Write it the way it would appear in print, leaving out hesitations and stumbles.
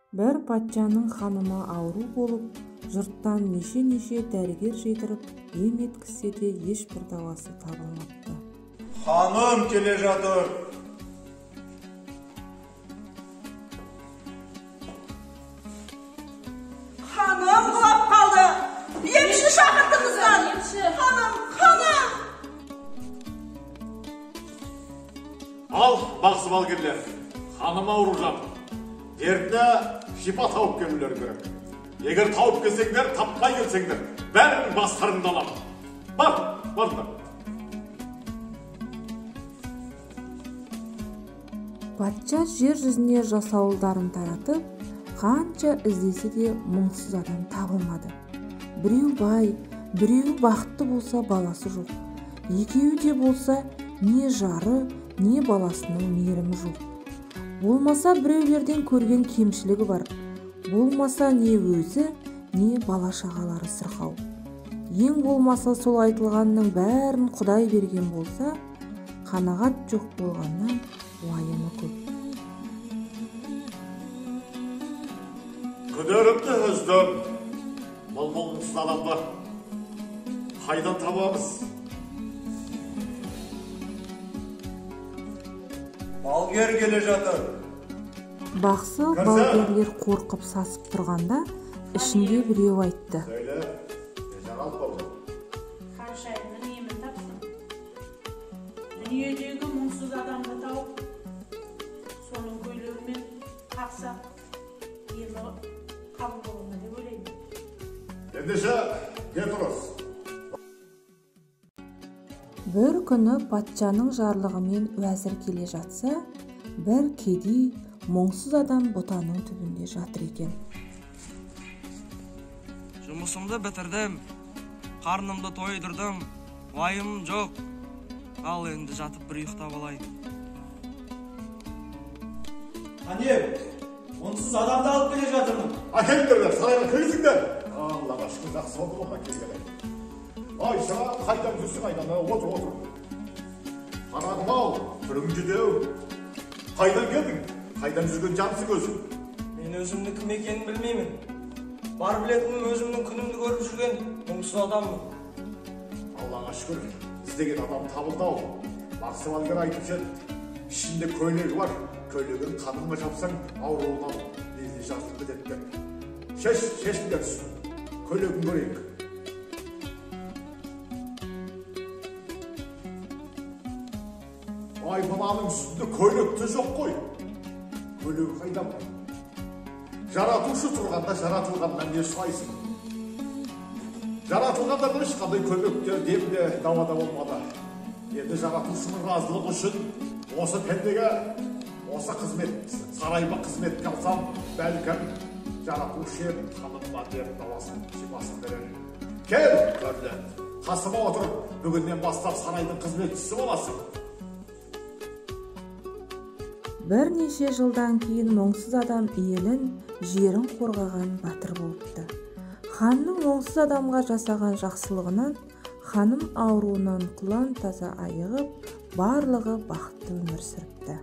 Бір патшаның ханымы ауру болып, жұрттан неше дәрігер жетіріп, ем еткізсе де ешбір дауасы табылмапты. Ханым келе жатыр. Ханым құлап қалды. Емші шақыртыңыздар. Ханым. Ал, бақсы балгерлер, ханым ауру жатыр. Дертіне шипа тауып келулер керек. Егер тауып келсеңдер, таппай келсеңдер, бәрінің бастарыңды аламын. Бар. Патша жер жүзіне жасауылдарын таратып, қанша іздесе де мұңсыз адам табылмады. Біреу бай, біреу бақытты болса баласы жоқ. Екеуі де болса не жары, не баласының мейірімі жоқ. Болмаса біреулерден көрген кемшілігі бар. Болмаса не өзі, не бала шағалары сырқау. Ең болмаса сол айтылғанның бәрін Құдай берген болса, қанағат жоқ болғаннан уайымы көп. Күдерімді үздім. Мұңсыз адамды қайдан табамыз? Балгер келе жатыр. Бақсы балгерлер қорқып сасып тұрғанда, ішінде біреу айтты. Söyle, жаңалық болды. Ханшайымның емін тапсын. Дүниедегі мұңсыз адамды тауып, соның көйлегімен қақсақ, емі қабыл болуына деп ойлаймын. Ендеше, кетіріз. Бір күні патшаның жарлығымен уәзір келе жатса, бір кедей, мұңсыз адам бұтаның түбінде жатыр екен. Жұмысымды бітірдім, қарнымды тойдырдым, уайымым жоқ. Ал енді жатып бір ұйықтап алайын. Қане, онсыз адамды алып келе жатырмын. Әкелдіңдер, сарайға кіргізіңдер. Аллаға шүкір, жақсы болды ғой келгені. Айша, қайдан жүрсің айдан, отыр. Қарадым-ау, түрің жүдеу. Қайдан келдің? Қайдан жүрген жансың өзің? Мен өзімді кім екенін білмеймін. Бар білетінім өзімнің күнімді көріп жүрген мұңсыз адаммын. Аллаға шүкір, іздеген адам табылды-ау. Бақсы балгер айтып жет, ішінде көйлегі бар. Көйлегін қаныңға жапсаң, ауруынан лезде жазып кетеді. Шешіңдер түсін, көйлегін көрейік. Ай, мынаның үстінде көйлекті жоқ қой. Көйлегі қайдан? Жаратушы тұрғанда жаратылғаннан не сұрайсың? Жаратылғанда ешқандай көйлекте демде давада болмады. Енді жаратушының разылығы үшін осы пендеге, осы қызмет, сарайға қызметке алсам, бәлкім жаратушы қанымға дерт давасын, шипасын берер. Кел, көрлен, қасыма отырып, бүгіннен бастап сарайдың қызметшісі боласың. Бірнеше жылдан кейін мұңсыз адам елін, жерін қорғаған батыр болыпты. Ханның мұңсыз адамға жасаған жақсылығынан, ханым ауруынан құлан таза айығып, барлығы бақытты өмір сүріпті.